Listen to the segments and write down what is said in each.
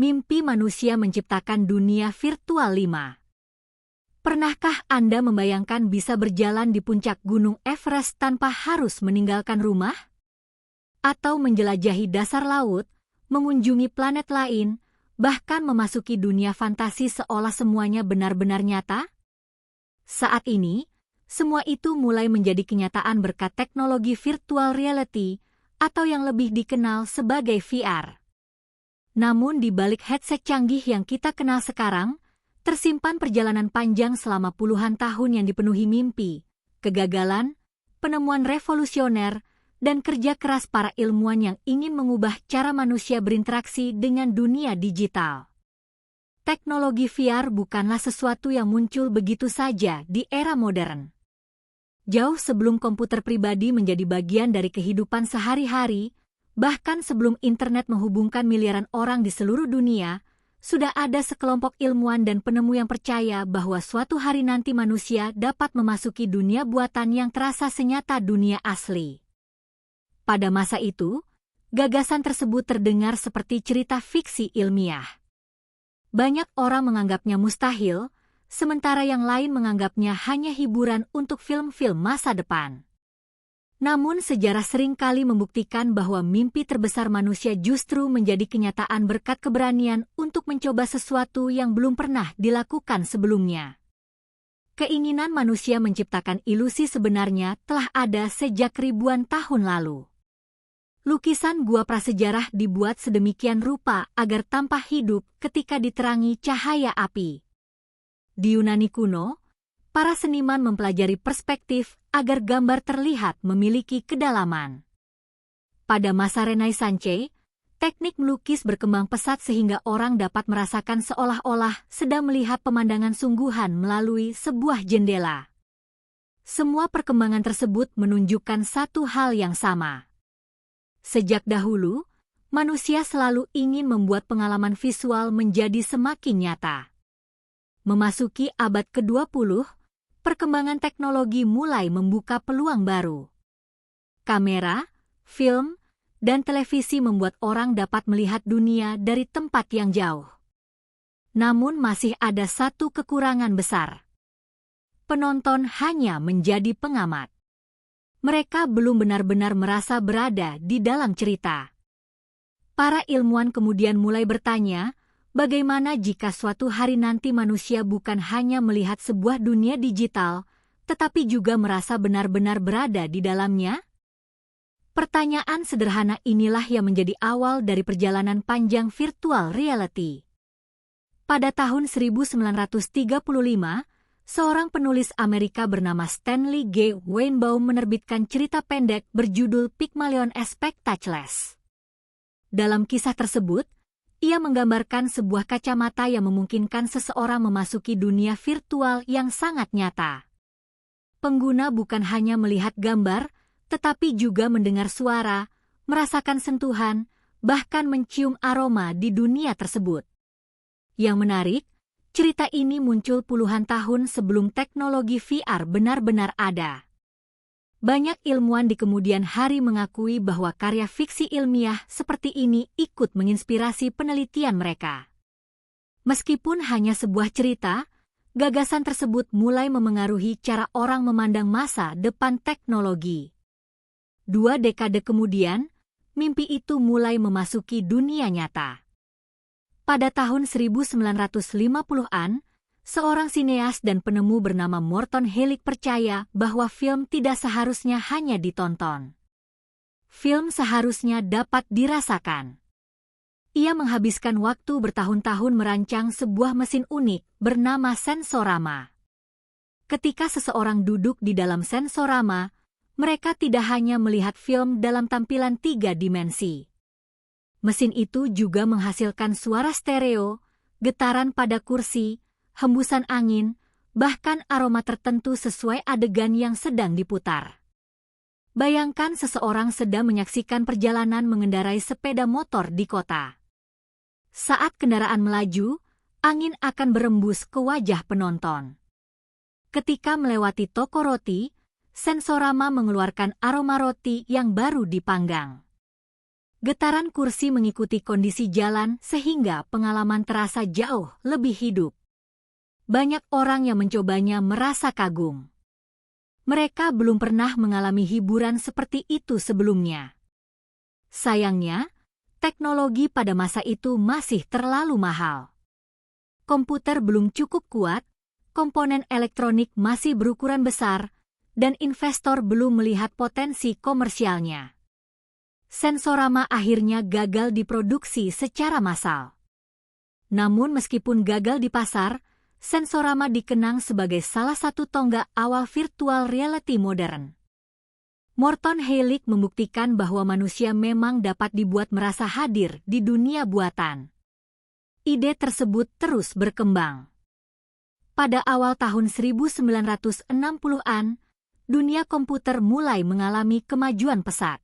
Mimpi manusia menciptakan dunia virtual 5. Pernahkah Anda membayangkan bisa berjalan di puncak Gunung Everest tanpa harus meninggalkan rumah? Atau menjelajahi dasar laut, mengunjungi planet lain, bahkan memasuki dunia fantasi seolah semuanya benar-benar nyata? Saat ini, semua itu mulai menjadi kenyataan berkat teknologi virtual reality atau yang lebih dikenal sebagai VR. Namun di balik headset canggih yang kita kenal sekarang, tersimpan perjalanan panjang selama puluhan tahun yang dipenuhi mimpi, kegagalan, penemuan revolusioner, dan kerja keras para ilmuwan yang ingin mengubah cara manusia berinteraksi dengan dunia digital. Teknologi VR bukanlah sesuatu yang muncul begitu saja di era modern. Jauh sebelum komputer pribadi menjadi bagian dari kehidupan sehari-hari, bahkan sebelum internet menghubungkan miliaran orang di seluruh dunia, sudah ada sekelompok ilmuwan dan penemu yang percaya bahwa suatu hari nanti manusia dapat memasuki dunia buatan yang terasa senyata dunia asli. Pada masa itu, gagasan tersebut terdengar seperti cerita fiksi ilmiah. Banyak orang menganggapnya mustahil, sementara yang lain menganggapnya hanya hiburan untuk film-film masa depan. Namun sejarah seringkali membuktikan bahwa mimpi terbesar manusia justru menjadi kenyataan berkat keberanian untuk mencoba sesuatu yang belum pernah dilakukan sebelumnya. Keinginan manusia menciptakan ilusi sebenarnya telah ada sejak ribuan tahun lalu. Lukisan gua prasejarah dibuat sedemikian rupa agar tampak hidup ketika diterangi cahaya api. Di Yunani kuno, para seniman mempelajari perspektif agar gambar terlihat memiliki kedalaman. Pada masa Renaissance, teknik melukis berkembang pesat sehingga orang dapat merasakan seolah-olah sedang melihat pemandangan sungguhan melalui sebuah jendela. Semua perkembangan tersebut menunjukkan satu hal yang sama. Sejak dahulu, manusia selalu ingin membuat pengalaman visual menjadi semakin nyata. Memasuki abad ke-20, perkembangan teknologi mulai membuka peluang baru. Kamera, film, dan televisi membuat orang dapat melihat dunia dari tempat yang jauh. Namun masih ada satu kekurangan besar. Penonton hanya menjadi pengamat. Mereka belum benar-benar merasa berada di dalam cerita. Para ilmuwan kemudian mulai bertanya, bagaimana jika suatu hari nanti manusia bukan hanya melihat sebuah dunia digital, tetapi juga merasa benar-benar berada di dalamnya? Pertanyaan sederhana inilah yang menjadi awal dari perjalanan panjang virtual reality. Pada tahun 1935, seorang penulis Amerika bernama Stanley G. Weinbaum menerbitkan cerita pendek berjudul Pygmalion Spectacles. Dalam kisah tersebut, ia menggambarkan sebuah kacamata yang memungkinkan seseorang memasuki dunia virtual yang sangat nyata. Pengguna bukan hanya melihat gambar, tetapi juga mendengar suara, merasakan sentuhan, bahkan mencium aroma di dunia tersebut. Yang menarik, cerita ini muncul puluhan tahun sebelum teknologi VR benar-benar ada. Banyak ilmuwan di kemudian hari mengakui bahwa karya fiksi ilmiah seperti ini ikut menginspirasi penelitian mereka. Meskipun hanya sebuah cerita, gagasan tersebut mulai memengaruhi cara orang memandang masa depan teknologi. 2 dekade kemudian, mimpi itu mulai memasuki dunia nyata. Pada tahun 1950-an, seorang sineas dan penemu bernama Morton Hellick percaya bahwa film tidak seharusnya hanya ditonton. Film seharusnya dapat dirasakan. Ia menghabiskan waktu bertahun-tahun merancang sebuah mesin unik bernama sensorama. Ketika seseorang duduk di dalam sensorama, mereka tidak hanya melihat film dalam tampilan 3 dimensi. Mesin itu juga menghasilkan suara stereo, getaran pada kursi, hembusan angin, bahkan aroma tertentu sesuai adegan yang sedang diputar. Bayangkan seseorang sedang menyaksikan perjalanan mengendarai sepeda motor di kota. Saat kendaraan melaju, angin akan berembus ke wajah penonton. Ketika melewati toko roti, sensorama mengeluarkan aroma roti yang baru dipanggang. Getaran kursi mengikuti kondisi jalan sehingga pengalaman terasa jauh lebih hidup. Banyak orang yang mencobanya merasa kagum. Mereka belum pernah mengalami hiburan seperti itu sebelumnya. Sayangnya, teknologi pada masa itu masih terlalu mahal. Komputer belum cukup kuat, komponen elektronik masih berukuran besar, dan investor belum melihat potensi komersialnya. Sensorama akhirnya gagal diproduksi secara massal. Namun meskipun gagal di pasar, Sensorama dikenang sebagai salah satu tonggak awal virtual reality modern. Morton Heilig membuktikan bahwa manusia memang dapat dibuat merasa hadir di dunia buatan. Ide tersebut terus berkembang. Pada awal tahun 1960-an, dunia komputer mulai mengalami kemajuan pesat.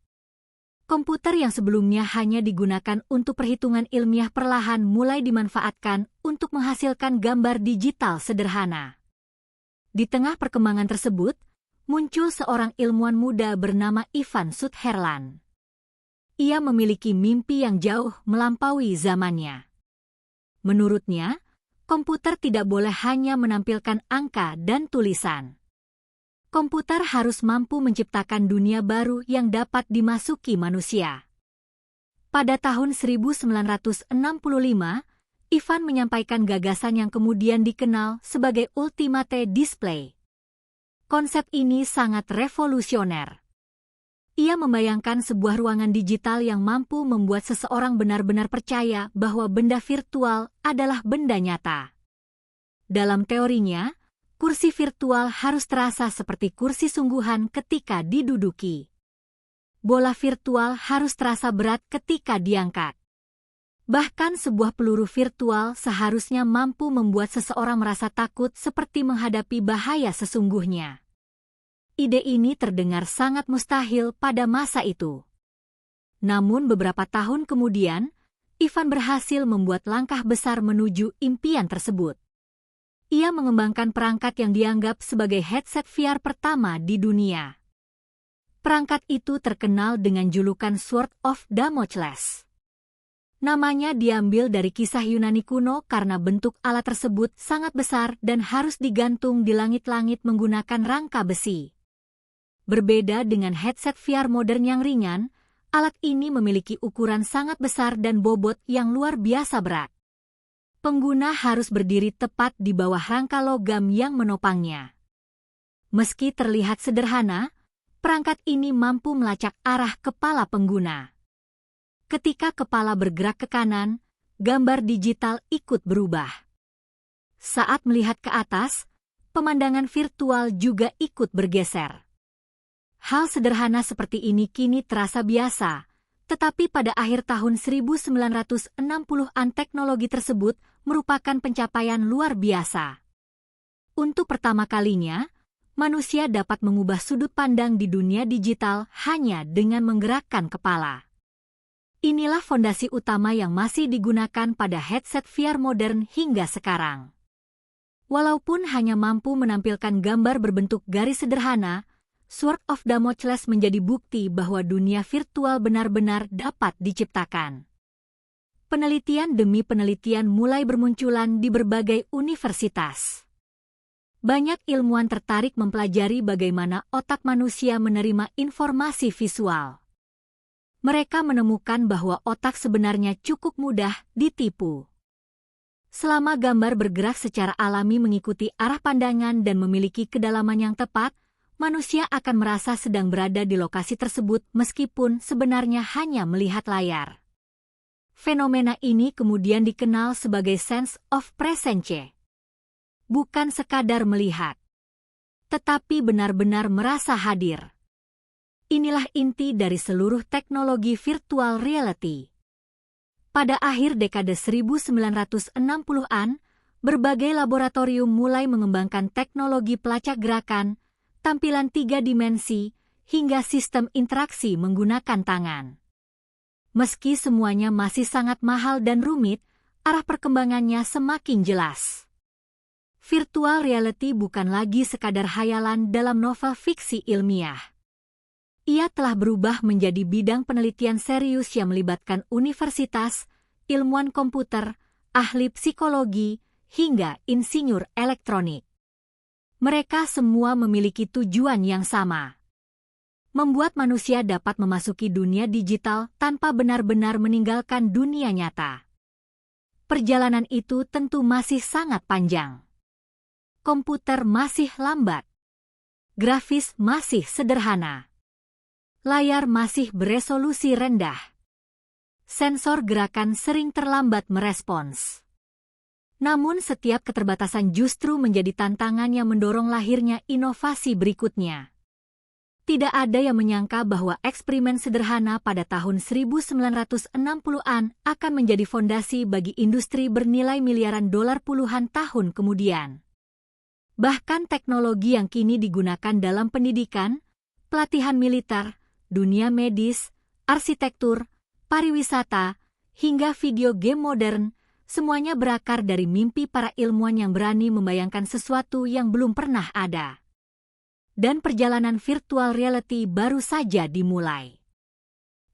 Komputer yang sebelumnya hanya digunakan untuk perhitungan ilmiah perlahan mulai dimanfaatkan untuk menghasilkan gambar digital sederhana. Di tengah perkembangan tersebut, muncul seorang ilmuwan muda bernama Ivan Sutherland. Ia memiliki mimpi yang jauh melampaui zamannya. Menurutnya, komputer tidak boleh hanya menampilkan angka dan tulisan. Komputer harus mampu menciptakan dunia baru yang dapat dimasuki manusia. Pada tahun 1965, Ivan menyampaikan gagasan yang kemudian dikenal sebagai Ultimate Display. Konsep ini sangat revolusioner. Ia membayangkan sebuah ruangan digital yang mampu membuat seseorang benar-benar percaya bahwa benda virtual adalah benda nyata. Dalam teorinya, kursi virtual harus terasa seperti kursi sungguhan ketika diduduki. Bola virtual harus terasa berat ketika diangkat. Bahkan sebuah peluru virtual seharusnya mampu membuat seseorang merasa takut seperti menghadapi bahaya sesungguhnya. Ide ini terdengar sangat mustahil pada masa itu. Namun beberapa tahun kemudian, Ivan berhasil membuat langkah besar menuju impian tersebut. Ia mengembangkan perangkat yang dianggap sebagai headset VR pertama di dunia. Perangkat itu terkenal dengan julukan Sword of Damocles. Namanya diambil dari kisah Yunani kuno karena bentuk alat tersebut sangat besar dan harus digantung di langit-langit menggunakan rangka besi. Berbeda dengan headset VR modern yang ringan, alat ini memiliki ukuran sangat besar dan bobot yang luar biasa berat. Pengguna harus berdiri tepat di bawah rangka logam yang menopangnya. Meski terlihat sederhana, perangkat ini mampu melacak arah kepala pengguna. Ketika kepala bergerak ke kanan, gambar digital ikut berubah. Saat melihat ke atas, pemandangan virtual juga ikut bergeser. Hal sederhana seperti ini kini terasa biasa, tetapi pada akhir tahun 1960-an teknologi tersebut merupakan pencapaian luar biasa. Untuk pertama kalinya, manusia dapat mengubah sudut pandang di dunia digital hanya dengan menggerakkan kepala. Inilah fondasi utama yang masih digunakan pada headset VR modern hingga sekarang. Walaupun hanya mampu menampilkan gambar berbentuk garis sederhana, Sword of Damocles menjadi bukti bahwa dunia virtual benar-benar dapat diciptakan. Penelitian demi penelitian mulai bermunculan di berbagai universitas. Banyak ilmuwan tertarik mempelajari bagaimana otak manusia menerima informasi visual. Mereka menemukan bahwa otak sebenarnya cukup mudah ditipu. Selama gambar bergerak secara alami mengikuti arah pandangan dan memiliki kedalaman yang tepat, manusia akan merasa sedang berada di lokasi tersebut meskipun sebenarnya hanya melihat layar. Fenomena ini kemudian dikenal sebagai sense of presence. Bukan sekadar melihat, tetapi benar-benar merasa hadir. Inilah inti dari seluruh teknologi virtual reality. Pada akhir dekade 1960-an, berbagai laboratorium mulai mengembangkan teknologi pelacak gerakan, tampilan 3 dimensi, hingga sistem interaksi menggunakan tangan. Meski semuanya masih sangat mahal dan rumit, arah perkembangannya semakin jelas. Virtual reality bukan lagi sekadar hayalan dalam novel fiksi ilmiah. Ia telah berubah menjadi bidang penelitian serius yang melibatkan universitas, ilmuwan komputer, ahli psikologi, hingga insinyur elektronik. Mereka semua memiliki tujuan yang sama: membuat manusia dapat memasuki dunia digital tanpa benar-benar meninggalkan dunia nyata. Perjalanan itu tentu masih sangat panjang. Komputer masih lambat. Grafis masih sederhana. Layar masih beresolusi rendah. Sensor gerakan sering terlambat merespons. Namun setiap keterbatasan justru menjadi tantangan yang mendorong lahirnya inovasi berikutnya. Tidak ada yang menyangka bahwa eksperimen sederhana pada tahun 1960-an akan menjadi fondasi bagi industri bernilai miliaran dolar puluhan tahun kemudian. Bahkan teknologi yang kini digunakan dalam pendidikan, pelatihan militer, dunia medis, arsitektur, pariwisata, hingga video game modern, semuanya berakar dari mimpi para ilmuwan yang berani membayangkan sesuatu yang belum pernah ada. Dan perjalanan virtual reality baru saja dimulai.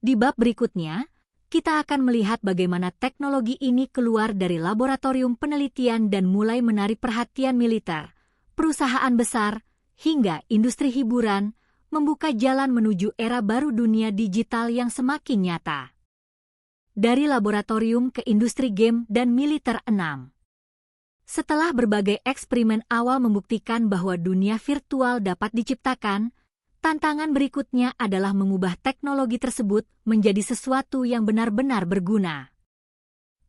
Di bab berikutnya, kita akan melihat bagaimana teknologi ini keluar dari laboratorium penelitian dan mulai menarik perhatian militer, perusahaan besar, hingga industri hiburan, membuka jalan menuju era baru dunia digital yang semakin nyata. Dari laboratorium ke industri game dan militer 6. Setelah berbagai eksperimen awal membuktikan bahwa dunia virtual dapat diciptakan, tantangan berikutnya adalah mengubah teknologi tersebut menjadi sesuatu yang benar-benar berguna.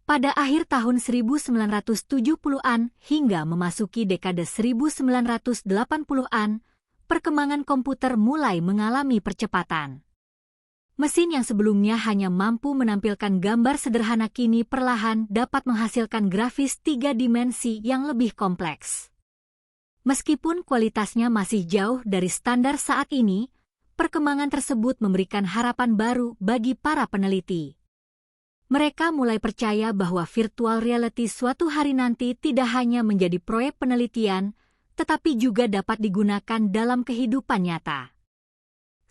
Pada akhir tahun 1970-an hingga memasuki dekade 1980-an, perkembangan komputer mulai mengalami percepatan. Mesin yang sebelumnya hanya mampu menampilkan gambar sederhana kini perlahan dapat menghasilkan grafis 3 dimensi yang lebih kompleks. Meskipun kualitasnya masih jauh dari standar saat ini, perkembangan tersebut memberikan harapan baru bagi para peneliti. Mereka mulai percaya bahwa virtual reality suatu hari nanti tidak hanya menjadi proyek penelitian, tetapi juga dapat digunakan dalam kehidupan nyata.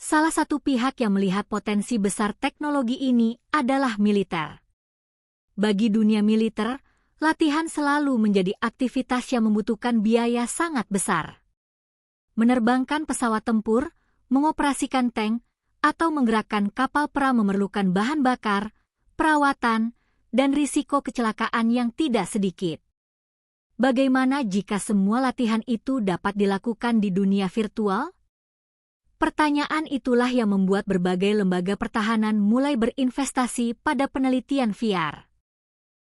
Salah satu pihak yang melihat potensi besar teknologi ini adalah militer. Bagi dunia militer, latihan selalu menjadi aktivitas yang membutuhkan biaya sangat besar. Menerbangkan pesawat tempur, mengoperasikan tank, atau menggerakkan kapal perang memerlukan bahan bakar, perawatan, dan risiko kecelakaan yang tidak sedikit. Bagaimana jika semua latihan itu dapat dilakukan di dunia virtual? Pertanyaan itulah yang membuat berbagai lembaga pertahanan mulai berinvestasi pada penelitian VR.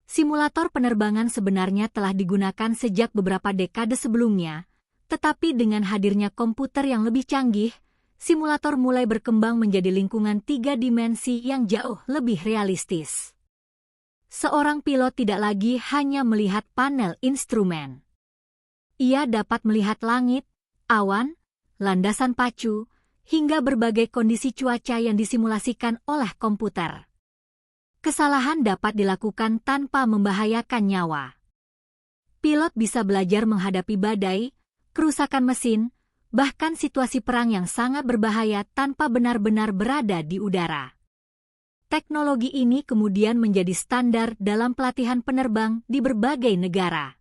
Simulator penerbangan sebenarnya telah digunakan sejak beberapa dekade sebelumnya, tetapi dengan hadirnya komputer yang lebih canggih, simulator mulai berkembang menjadi lingkungan 3 dimensi yang jauh lebih realistis. Seorang pilot tidak lagi hanya melihat panel instrumen. Ia dapat melihat langit, awan, landasan pacu, hingga berbagai kondisi cuaca yang disimulasikan oleh komputer. Kesalahan dapat dilakukan tanpa membahayakan nyawa. Pilot bisa belajar menghadapi badai, kerusakan mesin, bahkan situasi perang yang sangat berbahaya tanpa benar-benar berada di udara. Teknologi ini kemudian menjadi standar dalam pelatihan penerbang di berbagai negara.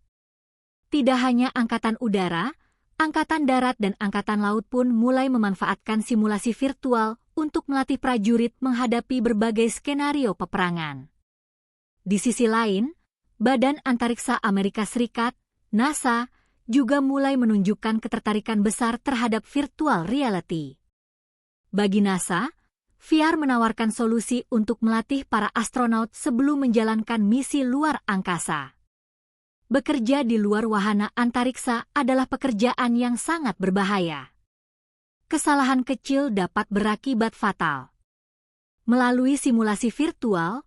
Tidak hanya angkatan udara, Angkatan Darat dan Angkatan Laut pun mulai memanfaatkan simulasi virtual untuk melatih prajurit menghadapi berbagai skenario peperangan. Di sisi lain, Badan Antariksa Amerika Serikat, NASA, juga mulai menunjukkan ketertarikan besar terhadap virtual reality. Bagi NASA, VR menawarkan solusi untuk melatih para astronot sebelum menjalankan misi luar angkasa. Bekerja di luar wahana antariksa adalah pekerjaan yang sangat berbahaya. Kesalahan kecil dapat berakibat fatal. Melalui simulasi virtual,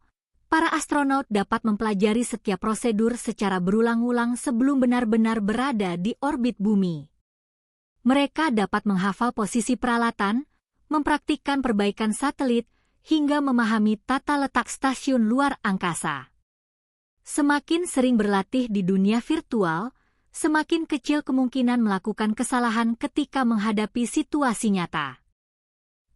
para astronot dapat mempelajari setiap prosedur secara berulang-ulang sebelum benar-benar berada di orbit bumi. Mereka dapat menghafal posisi peralatan, mempraktikkan perbaikan satelit, hingga memahami tata letak stasiun luar angkasa. Semakin sering berlatih di dunia virtual, semakin kecil kemungkinan melakukan kesalahan ketika menghadapi situasi nyata.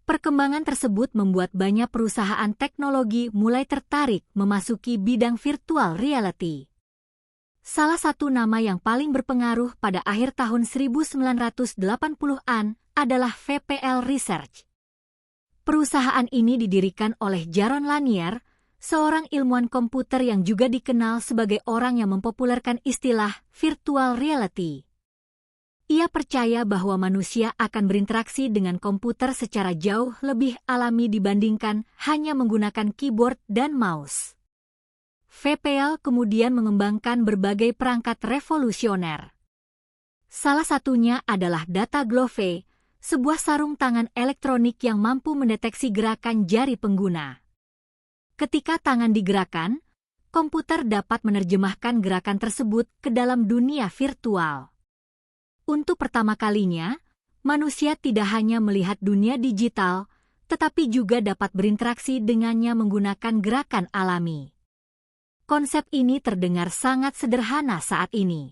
Perkembangan tersebut membuat banyak perusahaan teknologi mulai tertarik memasuki bidang virtual reality. Salah satu nama yang paling berpengaruh pada akhir tahun 1980-an adalah VPL Research. Perusahaan ini didirikan oleh Jaron Lanier, seorang ilmuwan komputer yang juga dikenal sebagai orang yang mempopulerkan istilah virtual reality. Ia percaya bahwa manusia akan berinteraksi dengan komputer secara jauh lebih alami dibandingkan hanya menggunakan keyboard dan mouse. VPL kemudian mengembangkan berbagai perangkat revolusioner. Salah satunya adalah Data Glove, sebuah sarung tangan elektronik yang mampu mendeteksi gerakan jari pengguna. Ketika tangan digerakkan, komputer dapat menerjemahkan gerakan tersebut ke dalam dunia virtual. Untuk pertama kalinya, manusia tidak hanya melihat dunia digital, tetapi juga dapat berinteraksi dengannya menggunakan gerakan alami. Konsep ini terdengar sangat sederhana saat ini.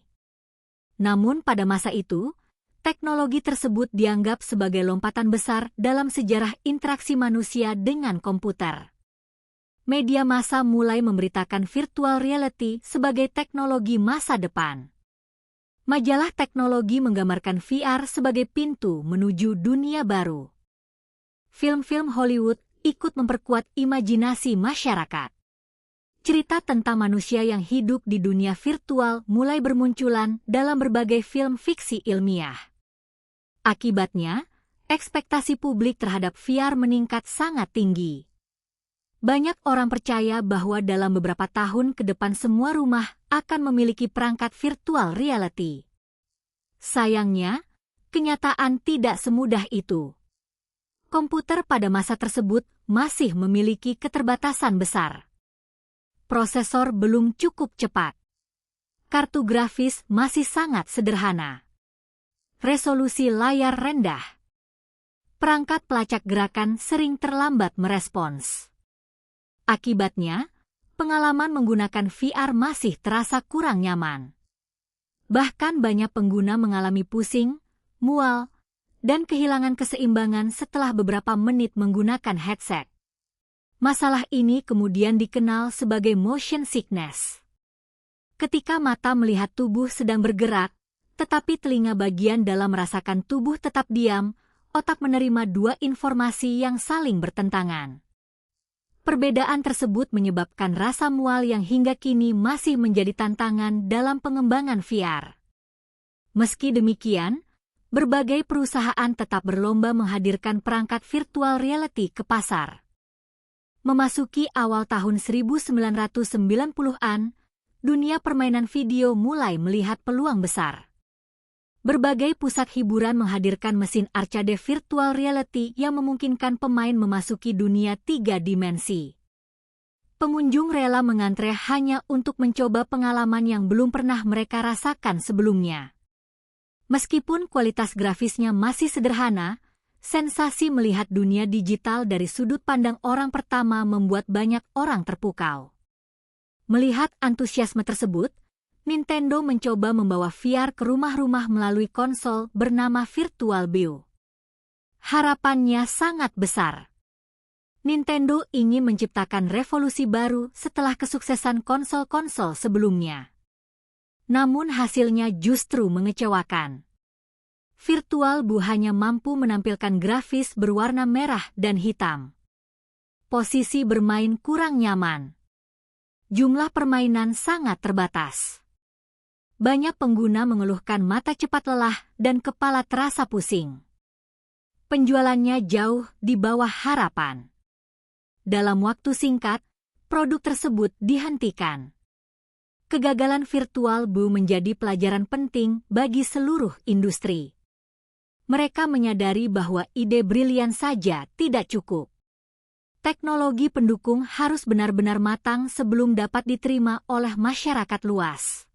Namun pada masa itu, teknologi tersebut dianggap sebagai lompatan besar dalam sejarah interaksi manusia dengan komputer. Media massa mulai memberitakan virtual reality sebagai teknologi masa depan. Majalah teknologi menggambarkan VR sebagai pintu menuju dunia baru. Film-film Hollywood ikut memperkuat imajinasi masyarakat. Cerita tentang manusia yang hidup di dunia virtual mulai bermunculan dalam berbagai film fiksi ilmiah. Akibatnya, ekspektasi publik terhadap VR meningkat sangat tinggi. Banyak orang percaya bahwa dalam beberapa tahun ke depan semua rumah akan memiliki perangkat virtual reality. Sayangnya, kenyataan tidak semudah itu. Komputer pada masa tersebut masih memiliki keterbatasan besar. Prosesor belum cukup cepat. Kartu grafis masih sangat sederhana. Resolusi layar rendah. Perangkat pelacak gerakan sering terlambat merespons. Akibatnya, pengalaman menggunakan VR masih terasa kurang nyaman. Bahkan banyak pengguna mengalami pusing, mual, dan kehilangan keseimbangan setelah beberapa menit menggunakan headset. Masalah ini kemudian dikenal sebagai motion sickness. Ketika mata melihat tubuh sedang bergerak, tetapi telinga bagian dalam merasakan tubuh tetap diam, otak menerima dua informasi yang saling bertentangan. Perbedaan tersebut menyebabkan rasa mual yang hingga kini masih menjadi tantangan dalam pengembangan VR. Meski demikian, berbagai perusahaan tetap berlomba menghadirkan perangkat virtual reality ke pasar. Memasuki awal tahun 1990-an, dunia permainan video mulai melihat peluang besar. Berbagai pusat hiburan menghadirkan mesin arcade virtual reality yang memungkinkan pemain memasuki dunia 3 dimensi. Pengunjung rela mengantre hanya untuk mencoba pengalaman yang belum pernah mereka rasakan sebelumnya. Meskipun kualitas grafisnya masih sederhana, sensasi melihat dunia digital dari sudut pandang orang pertama membuat banyak orang terpukau. Melihat antusiasme tersebut, Nintendo mencoba membawa VR ke rumah-rumah melalui konsol bernama Virtual Boy. Harapannya sangat besar. Nintendo ingin menciptakan revolusi baru setelah kesuksesan konsol-konsol sebelumnya. Namun hasilnya justru mengecewakan. Virtual Boy hanya mampu menampilkan grafis berwarna merah dan hitam. Posisi bermain kurang nyaman. Jumlah permainan sangat terbatas. Banyak pengguna mengeluhkan mata cepat lelah dan kepala terasa pusing. Penjualannya jauh di bawah harapan. Dalam waktu singkat, produk tersebut dihentikan. Kegagalan Virtual Boy menjadi pelajaran penting bagi seluruh industri. Mereka menyadari bahwa ide brilian saja tidak cukup. Teknologi pendukung harus benar-benar matang sebelum dapat diterima oleh masyarakat luas.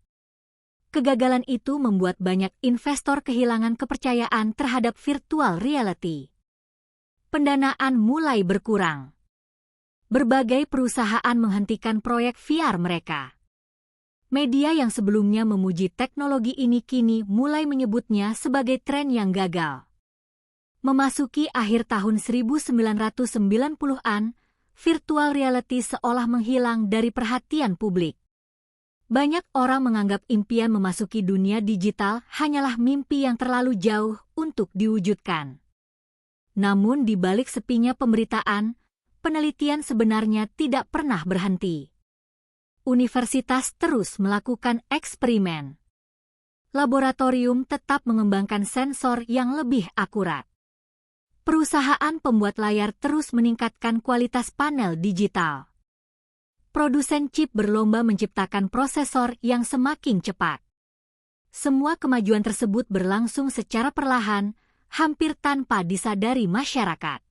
Kegagalan itu membuat banyak investor kehilangan kepercayaan terhadap virtual reality. Pendanaan mulai berkurang. Berbagai perusahaan menghentikan proyek VR mereka. Media yang sebelumnya memuji teknologi ini kini mulai menyebutnya sebagai tren yang gagal. Memasuki akhir tahun 1990-an, virtual reality seolah menghilang dari perhatian publik. Banyak orang menganggap impian memasuki dunia digital hanyalah mimpi yang terlalu jauh untuk diwujudkan. Namun di balik sepinya pemberitaan, penelitian sebenarnya tidak pernah berhenti. Universitas terus melakukan eksperimen. Laboratorium tetap mengembangkan sensor yang lebih akurat. Perusahaan pembuat layar terus meningkatkan kualitas panel digital. Produsen chip berlomba menciptakan prosesor yang semakin cepat. Semua kemajuan tersebut berlangsung secara perlahan, hampir tanpa disadari masyarakat.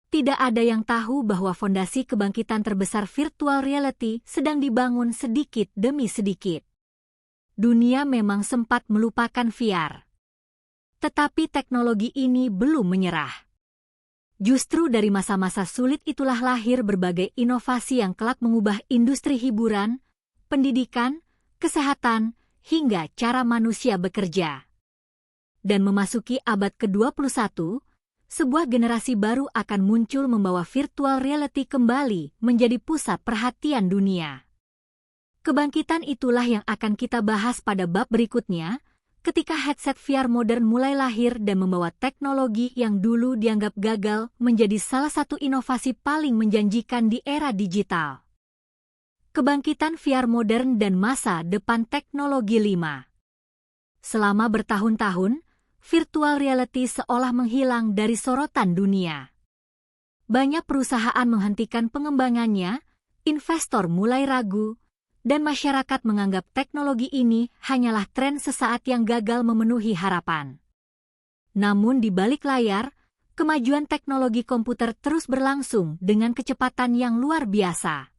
Tidak ada yang tahu bahwa fondasi kebangkitan terbesar virtual reality sedang dibangun sedikit demi sedikit. Dunia memang sempat melupakan VR. Tetapi teknologi ini belum menyerah. Justru dari masa-masa sulit itulah lahir berbagai inovasi yang kelak mengubah industri hiburan, pendidikan, kesehatan, hingga cara manusia bekerja. Dan memasuki abad ke-21, sebuah generasi baru akan muncul membawa virtual reality kembali menjadi pusat perhatian dunia. Kebangkitan itulah yang akan kita bahas pada bab berikutnya, ketika headset VR modern mulai lahir dan membawa teknologi yang dulu dianggap gagal menjadi salah satu inovasi paling menjanjikan di era digital. Kebangkitan VR modern dan masa depan teknologi 5. Selama bertahun-tahun, virtual reality seolah menghilang dari sorotan dunia. Banyak perusahaan menghentikan pengembangannya, investor mulai ragu, dan masyarakat menganggap teknologi ini hanyalah tren sesaat yang gagal memenuhi harapan. Namun di balik layar, kemajuan teknologi komputer terus berlangsung dengan kecepatan yang luar biasa.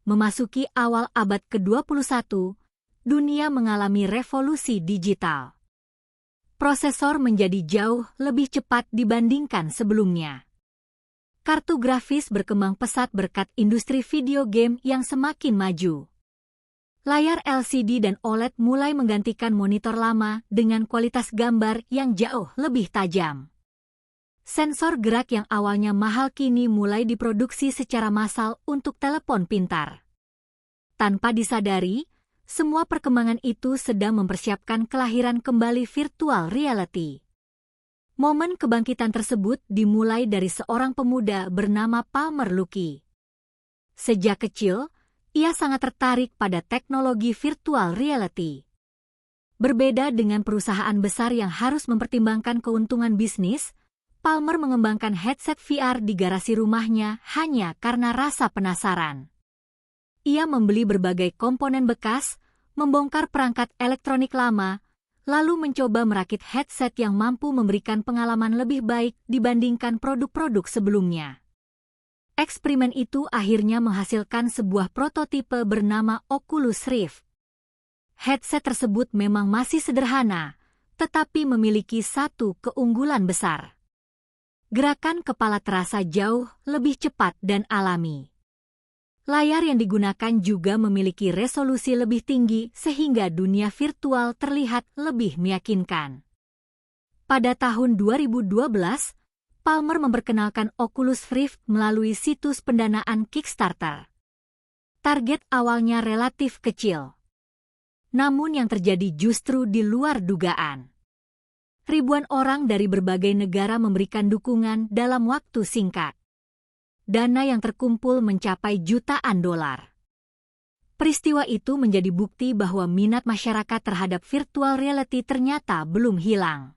Memasuki awal abad ke-21, dunia mengalami revolusi digital. Prosesor menjadi jauh lebih cepat dibandingkan sebelumnya. Kartu grafis berkembang pesat berkat industri video game yang semakin maju. Layar LCD dan OLED mulai menggantikan monitor lama dengan kualitas gambar yang jauh lebih tajam. Sensor gerak yang awalnya mahal kini mulai diproduksi secara massal untuk telepon pintar. Tanpa disadari, semua perkembangan itu sedang mempersiapkan kelahiran kembali virtual reality. Momen kebangkitan tersebut dimulai dari seorang pemuda bernama Palmer Luckey. Sejak kecil, ia sangat tertarik pada teknologi virtual reality. Berbeda dengan perusahaan besar yang harus mempertimbangkan keuntungan bisnis, Palmer mengembangkan headset VR di garasi rumahnya hanya karena rasa penasaran. Ia membeli berbagai komponen bekas, membongkar perangkat elektronik lama, lalu mencoba merakit headset yang mampu memberikan pengalaman lebih baik dibandingkan produk-produk sebelumnya. Eksperimen itu akhirnya menghasilkan sebuah prototipe bernama Oculus Rift. Headset tersebut memang masih sederhana, tetapi memiliki satu keunggulan besar. Gerakan kepala terasa jauh lebih cepat dan alami. Layar yang digunakan juga memiliki resolusi lebih tinggi sehingga dunia virtual terlihat lebih meyakinkan. Pada tahun 2012, Palmer memperkenalkan Oculus Rift melalui situs pendanaan Kickstarter. Target awalnya relatif kecil. Namun yang terjadi justru di luar dugaan. Ribuan orang dari berbagai negara memberikan dukungan dalam waktu singkat. Dana yang terkumpul mencapai jutaan dolar. Peristiwa itu menjadi bukti bahwa minat masyarakat terhadap virtual reality ternyata belum hilang.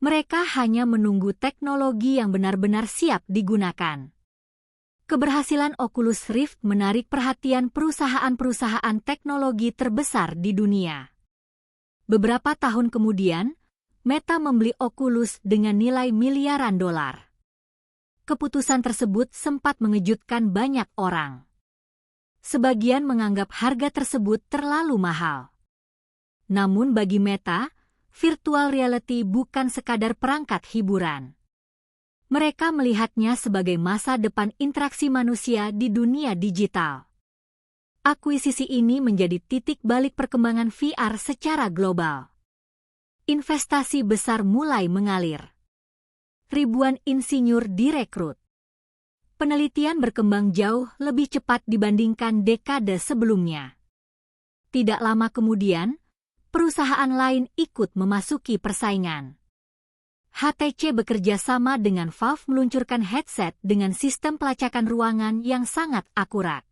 Mereka hanya menunggu teknologi yang benar-benar siap digunakan. Keberhasilan Oculus Rift menarik perhatian perusahaan-perusahaan teknologi terbesar di dunia. Beberapa tahun kemudian, Meta membeli Oculus dengan nilai miliaran dolar. Keputusan tersebut sempat mengejutkan banyak orang. Sebagian menganggap harga tersebut terlalu mahal. Namun bagi Meta, virtual reality bukan sekadar perangkat hiburan. Mereka melihatnya sebagai masa depan interaksi manusia di dunia digital. Akuisisi ini menjadi titik balik perkembangan VR secara global. Investasi besar mulai mengalir. ribuan insinyur direkrut. Penelitian berkembang jauh lebih cepat dibandingkan dekade sebelumnya. Tidak lama kemudian, perusahaan lain ikut memasuki persaingan. HTC bekerja sama dengan Valve meluncurkan headset dengan sistem pelacakan ruangan yang sangat akurat.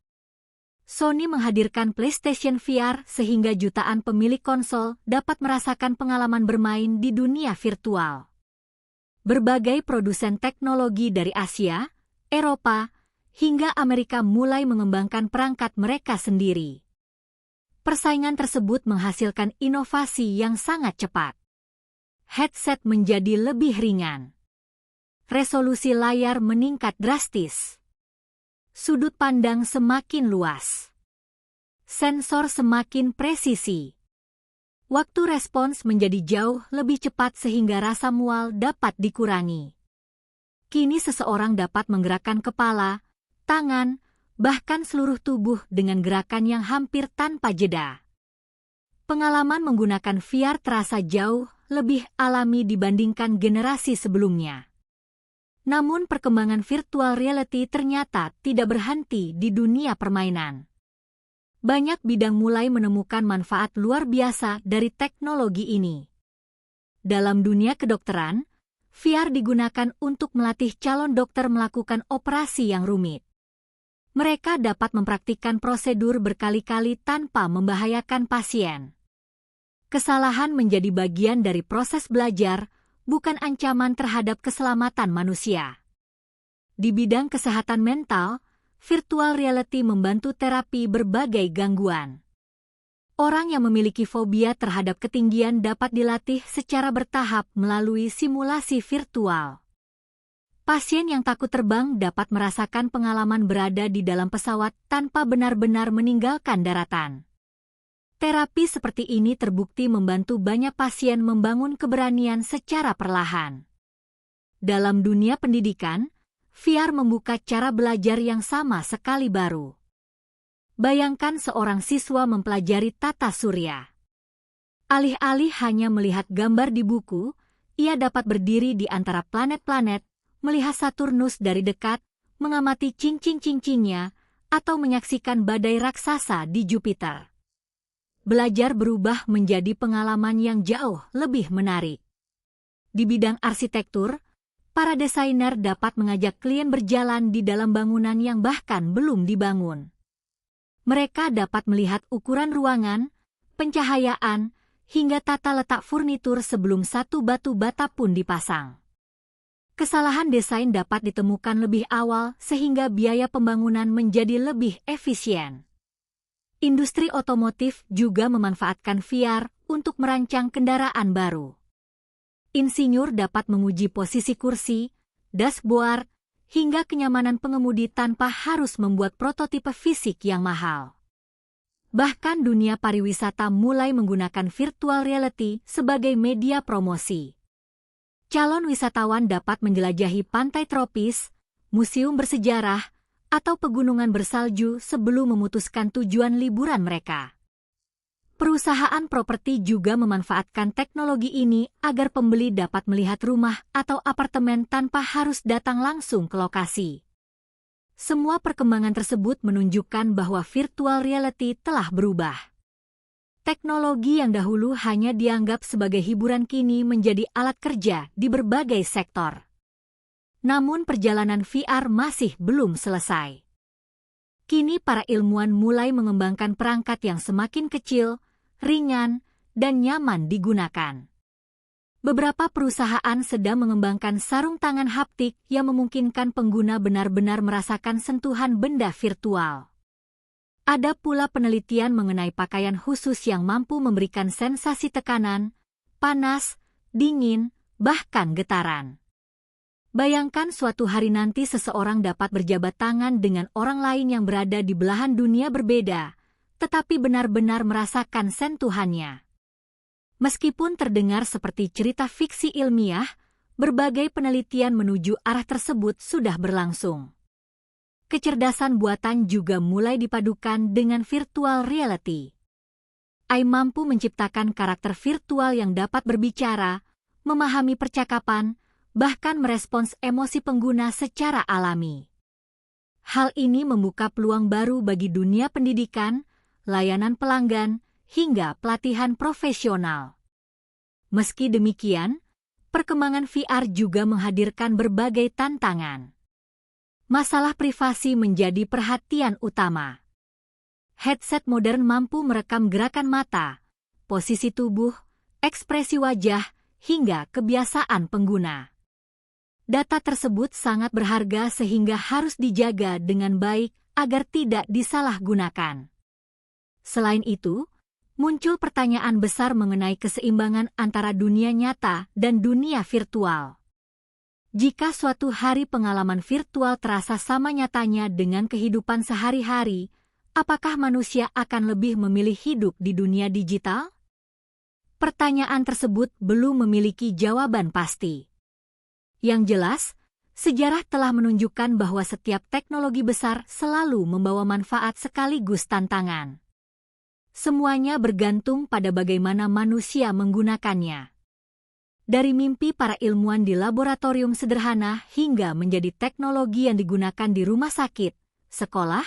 Sony menghadirkan PlayStation VR sehingga jutaan pemilik konsol dapat merasakan pengalaman bermain di dunia virtual. Berbagai produsen teknologi dari Asia, Eropa, hingga Amerika mulai mengembangkan perangkat mereka sendiri. Persaingan tersebut menghasilkan inovasi yang sangat cepat. Headset menjadi lebih ringan. Resolusi layar meningkat drastis. Sudut pandang semakin luas. Sensor semakin presisi. Waktu respons menjadi jauh lebih cepat sehingga rasa mual dapat dikurangi. Kini seseorang dapat menggerakkan kepala, tangan, bahkan seluruh tubuh dengan gerakan yang hampir tanpa jeda. Pengalaman menggunakan VR terasa jauh lebih alami dibandingkan generasi sebelumnya. Namun perkembangan virtual reality ternyata tidak berhenti di dunia permainan. Banyak bidang mulai menemukan manfaat luar biasa dari teknologi ini. Dalam dunia kedokteran, VR digunakan untuk melatih calon dokter melakukan operasi yang rumit. Mereka dapat mempraktikkan prosedur berkali-kali tanpa membahayakan pasien. Kesalahan menjadi bagian dari proses belajar, bukan ancaman terhadap keselamatan manusia. Di bidang kesehatan mental, virtual reality membantu terapi berbagai gangguan. Orang yang memiliki fobia terhadap ketinggian dapat dilatih secara bertahap melalui simulasi virtual. Pasien yang takut terbang dapat merasakan pengalaman berada di dalam pesawat tanpa benar-benar meninggalkan daratan. Terapi seperti ini terbukti membantu banyak pasien membangun keberanian secara perlahan. Dalam dunia pendidikan, VR membuka cara belajar yang sama sekali baru. Bayangkan seorang siswa mempelajari tata surya. Alih-alih hanya melihat gambar di buku, ia dapat berdiri di antara planet-planet, melihat Saturnus dari dekat, mengamati cincin-cincinnya, atau menyaksikan badai raksasa di Jupiter. Belajar berubah menjadi pengalaman yang jauh lebih menarik. Di bidang arsitektur, para desainer dapat mengajak klien berjalan di dalam bangunan yang bahkan belum dibangun. Mereka dapat melihat ukuran ruangan, pencahayaan, hingga tata letak furnitur sebelum satu batu bata pun dipasang. Kesalahan desain dapat ditemukan lebih awal sehingga biaya pembangunan menjadi lebih efisien. Industri otomotif juga memanfaatkan VR untuk merancang kendaraan baru. Insinyur dapat menguji posisi kursi, dashboard, hingga kenyamanan pengemudi tanpa harus membuat prototipe fisik yang mahal. Bahkan dunia pariwisata mulai menggunakan virtual reality sebagai media promosi. Calon wisatawan dapat menjelajahi pantai tropis, museum bersejarah, atau pegunungan bersalju sebelum memutuskan tujuan liburan mereka. Perusahaan properti juga memanfaatkan teknologi ini agar pembeli dapat melihat rumah atau apartemen tanpa harus datang langsung ke lokasi. Semua perkembangan tersebut menunjukkan bahwa virtual reality telah berubah. Teknologi yang dahulu hanya dianggap sebagai hiburan kini menjadi alat kerja di berbagai sektor. Namun perjalanan VR masih belum selesai. Kini para ilmuwan mulai mengembangkan perangkat yang semakin kecil, ringan, dan nyaman digunakan. Beberapa perusahaan sedang mengembangkan sarung tangan haptik yang memungkinkan pengguna benar-benar merasakan sentuhan benda virtual. Ada pula penelitian mengenai pakaian khusus yang mampu memberikan sensasi tekanan, panas, dingin, bahkan getaran. Bayangkan suatu hari nanti seseorang dapat berjabat tangan dengan orang lain yang berada di belahan dunia berbeda, tetapi benar-benar merasakan sentuhannya. Meskipun terdengar seperti cerita fiksi ilmiah, berbagai penelitian menuju arah tersebut sudah berlangsung. Kecerdasan buatan juga mulai dipadukan dengan virtual reality. AI mampu menciptakan karakter virtual yang dapat berbicara, memahami percakapan, bahkan merespons emosi pengguna secara alami. Hal ini membuka peluang baru bagi dunia pendidikan, layanan pelanggan, hingga pelatihan profesional. Meski demikian, perkembangan VR juga menghadirkan berbagai tantangan. Masalah privasi menjadi perhatian utama. Headset modern mampu merekam gerakan mata, posisi tubuh, ekspresi wajah, hingga kebiasaan pengguna. Data tersebut sangat berharga sehingga harus dijaga dengan baik agar tidak disalahgunakan. Selain itu, muncul pertanyaan besar mengenai keseimbangan antara dunia nyata dan dunia virtual. Jika suatu hari pengalaman virtual terasa sama nyatanya dengan kehidupan sehari-hari, apakah manusia akan lebih memilih hidup di dunia digital? Pertanyaan tersebut belum memiliki jawaban pasti. Yang jelas, sejarah telah menunjukkan bahwa setiap teknologi besar selalu membawa manfaat sekaligus tantangan. Semuanya bergantung pada bagaimana manusia menggunakannya. Dari mimpi para ilmuwan di laboratorium sederhana hingga menjadi teknologi yang digunakan di rumah sakit, sekolah,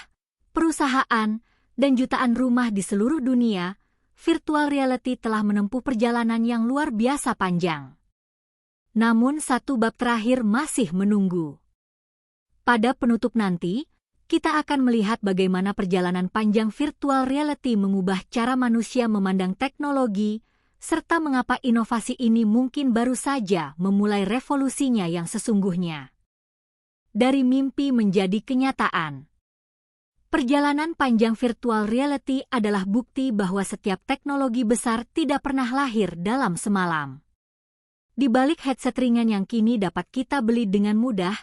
perusahaan, dan jutaan rumah di seluruh dunia, virtual reality telah menempuh perjalanan yang luar biasa panjang. Namun satu bab terakhir masih menunggu. Pada penutup nanti, kita akan melihat bagaimana perjalanan panjang virtual reality mengubah cara manusia memandang teknologi, serta mengapa inovasi ini mungkin baru saja memulai revolusinya yang sesungguhnya. Dari mimpi menjadi kenyataan. Perjalanan panjang virtual reality adalah bukti bahwa setiap teknologi besar tidak pernah lahir dalam semalam. Di balik headset ringan yang kini dapat kita beli dengan mudah,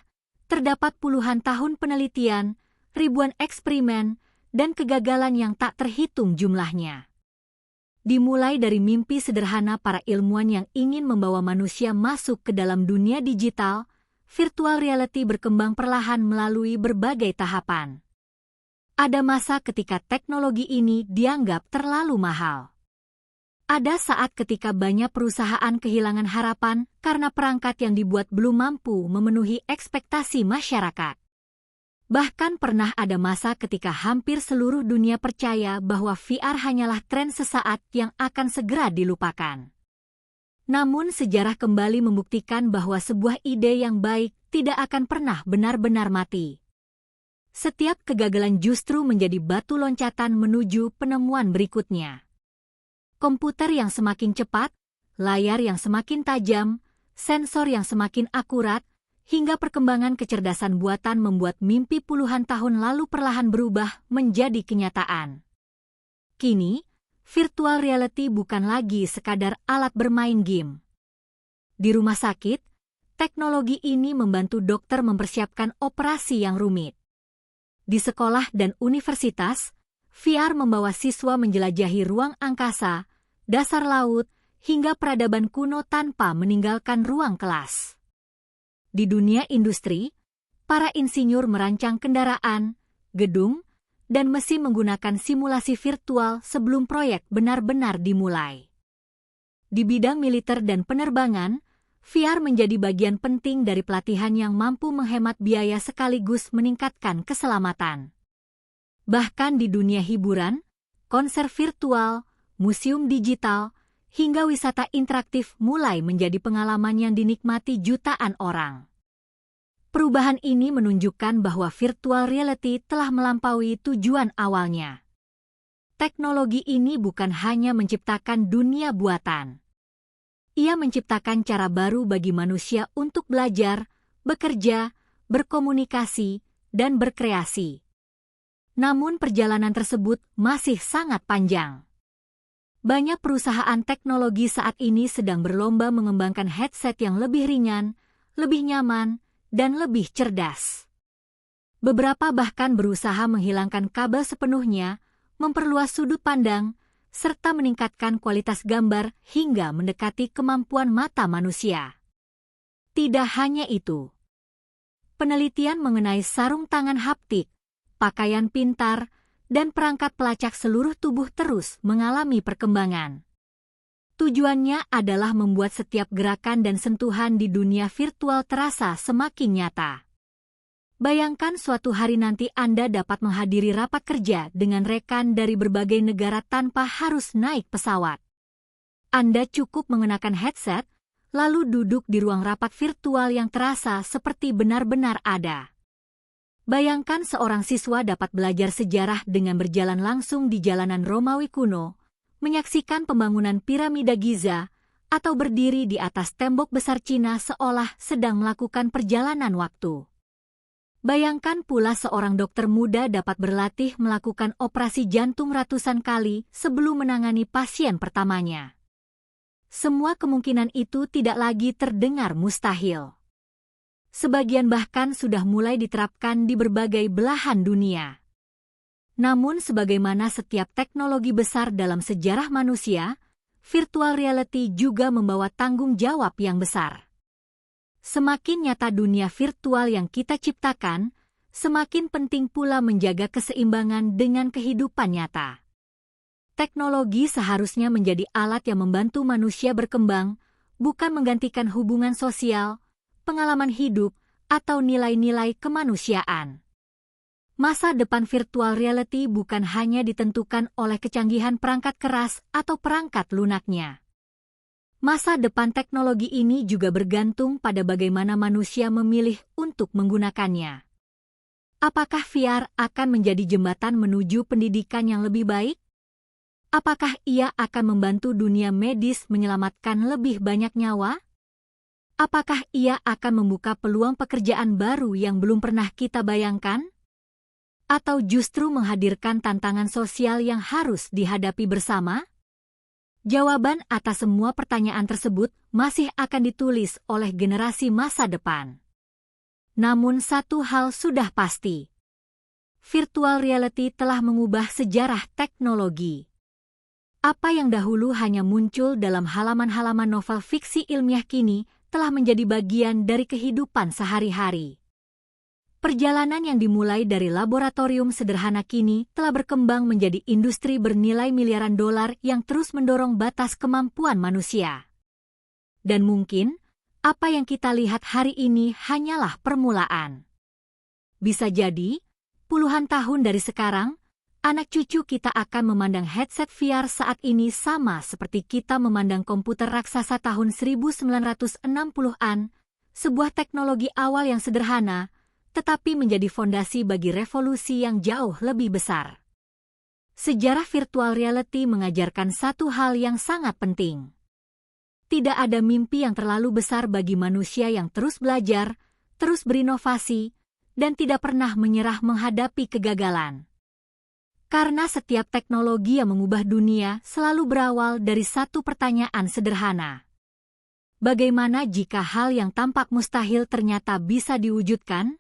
terdapat puluhan tahun penelitian, ribuan eksperimen, dan kegagalan yang tak terhitung jumlahnya. Dimulai dari mimpi sederhana para ilmuwan yang ingin membawa manusia masuk ke dalam dunia digital, virtual reality berkembang perlahan melalui berbagai tahapan. Ada masa ketika teknologi ini dianggap terlalu mahal. Ada saat ketika banyak perusahaan kehilangan harapan karena perangkat yang dibuat belum mampu memenuhi ekspektasi masyarakat. Bahkan pernah ada masa ketika hampir seluruh dunia percaya bahwa VR hanyalah tren sesaat yang akan segera dilupakan. Namun sejarah kembali membuktikan bahwa sebuah ide yang baik tidak akan pernah benar-benar mati. Setiap kegagalan justru menjadi batu loncatan menuju penemuan berikutnya. Komputer yang semakin cepat, layar yang semakin tajam, sensor yang semakin akurat, hingga perkembangan kecerdasan buatan membuat mimpi puluhan tahun lalu perlahan berubah menjadi kenyataan. Kini, virtual reality bukan lagi sekadar alat bermain game. Di rumah sakit, teknologi ini membantu dokter mempersiapkan operasi yang rumit. Di sekolah dan universitas, VR membawa siswa menjelajahi ruang angkasa, dasar laut, hingga peradaban kuno tanpa meninggalkan ruang kelas. Di dunia industri, para insinyur merancang kendaraan, gedung, dan mesin menggunakan simulasi virtual sebelum proyek benar-benar dimulai. Di bidang militer dan penerbangan, VR menjadi bagian penting dari pelatihan yang mampu menghemat biaya sekaligus meningkatkan keselamatan. Bahkan di dunia hiburan, konser virtual, museum digital, hingga wisata interaktif mulai menjadi pengalaman yang dinikmati jutaan orang. Perubahan ini menunjukkan bahwa virtual reality telah melampaui tujuan awalnya. Teknologi ini bukan hanya menciptakan dunia buatan. Ia menciptakan cara baru bagi manusia untuk belajar, bekerja, berkomunikasi, dan berkreasi. Namun perjalanan tersebut masih sangat panjang. Banyak perusahaan teknologi saat ini sedang berlomba mengembangkan headset yang lebih ringan, lebih nyaman, dan lebih cerdas. Beberapa bahkan berusaha menghilangkan kabel sepenuhnya, memperluas sudut pandang, serta meningkatkan kualitas gambar hingga mendekati kemampuan mata manusia. Tidak hanya itu. Penelitian mengenai sarung tangan haptik, pakaian pintar, dan perangkat pelacak seluruh tubuh terus mengalami perkembangan. Tujuannya adalah membuat setiap gerakan dan sentuhan di dunia virtual terasa semakin nyata. Bayangkan suatu hari nanti Anda dapat menghadiri rapat kerja dengan rekan dari berbagai negara tanpa harus naik pesawat. Anda cukup mengenakan headset, lalu duduk di ruang rapat virtual yang terasa seperti benar-benar ada. Bayangkan seorang siswa dapat belajar sejarah dengan berjalan langsung di jalanan Romawi kuno, menyaksikan pembangunan piramida Giza, atau berdiri di atas tembok besar Cina seolah sedang melakukan perjalanan waktu. Bayangkan pula seorang dokter muda dapat berlatih melakukan operasi jantung ratusan kali sebelum menangani pasien pertamanya. Semua kemungkinan itu tidak lagi terdengar mustahil. Sebagian bahkan sudah mulai diterapkan di berbagai belahan dunia. Namun sebagaimana setiap teknologi besar dalam sejarah manusia, virtual reality juga membawa tanggung jawab yang besar. Semakin nyata dunia virtual yang kita ciptakan, semakin penting pula menjaga keseimbangan dengan kehidupan nyata. Teknologi seharusnya menjadi alat yang membantu manusia berkembang, bukan menggantikan hubungan sosial, pengalaman hidup, atau nilai-nilai kemanusiaan. Masa depan virtual reality bukan hanya ditentukan oleh kecanggihan perangkat keras atau perangkat lunaknya. Masa depan teknologi ini juga bergantung pada bagaimana manusia memilih untuk menggunakannya. Apakah VR akan menjadi jembatan menuju pendidikan yang lebih baik? Apakah ia akan membantu dunia medis menyelamatkan lebih banyak nyawa? Apakah ia akan membuka peluang pekerjaan baru yang belum pernah kita bayangkan? Atau justru menghadirkan tantangan sosial yang harus dihadapi bersama? Jawaban atas semua pertanyaan tersebut masih akan ditulis oleh generasi masa depan. Namun satu hal sudah pasti. Virtual reality telah mengubah sejarah teknologi. Apa yang dahulu hanya muncul dalam halaman-halaman novel fiksi ilmiah kini telah menjadi bagian dari kehidupan sehari-hari. Perjalanan yang dimulai dari laboratorium sederhana kini telah berkembang menjadi industri bernilai miliaran dolar yang terus mendorong batas kemampuan manusia. Dan mungkin, apa yang kita lihat hari ini hanyalah permulaan. Bisa jadi, puluhan tahun dari sekarang, anak cucu kita akan memandang headset VR saat ini sama seperti kita memandang komputer raksasa tahun 1960-an, sebuah teknologi awal yang sederhana, tetapi menjadi fondasi bagi revolusi yang jauh lebih besar. Sejarah virtual reality mengajarkan satu hal yang sangat penting. Tidak ada mimpi yang terlalu besar bagi manusia yang terus belajar, terus berinovasi, dan tidak pernah menyerah menghadapi kegagalan. Karena setiap teknologi yang mengubah dunia selalu berawal dari satu pertanyaan sederhana. Bagaimana jika hal yang tampak mustahil ternyata bisa diwujudkan?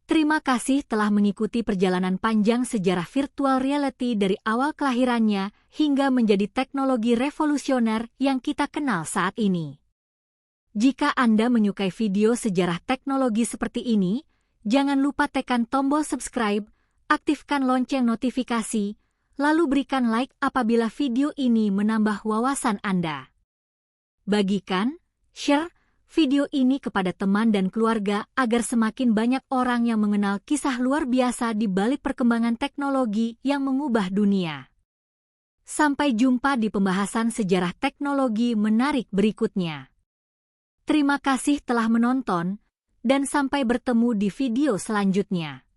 Terima kasih telah mengikuti perjalanan panjang sejarah virtual reality dari awal kelahirannya hingga menjadi teknologi revolusioner yang kita kenal saat ini. Jika Anda menyukai video sejarah teknologi seperti ini, jangan lupa tekan tombol subscribe, aktifkan lonceng notifikasi, lalu berikan like apabila video ini menambah wawasan Anda. Bagikan, share, video ini kepada teman dan keluarga agar semakin banyak orang yang mengenal kisah luar biasa di balik perkembangan teknologi yang mengubah dunia. Sampai jumpa di pembahasan sejarah teknologi menarik berikutnya. Terima kasih telah menonton, dan sampai bertemu di video selanjutnya.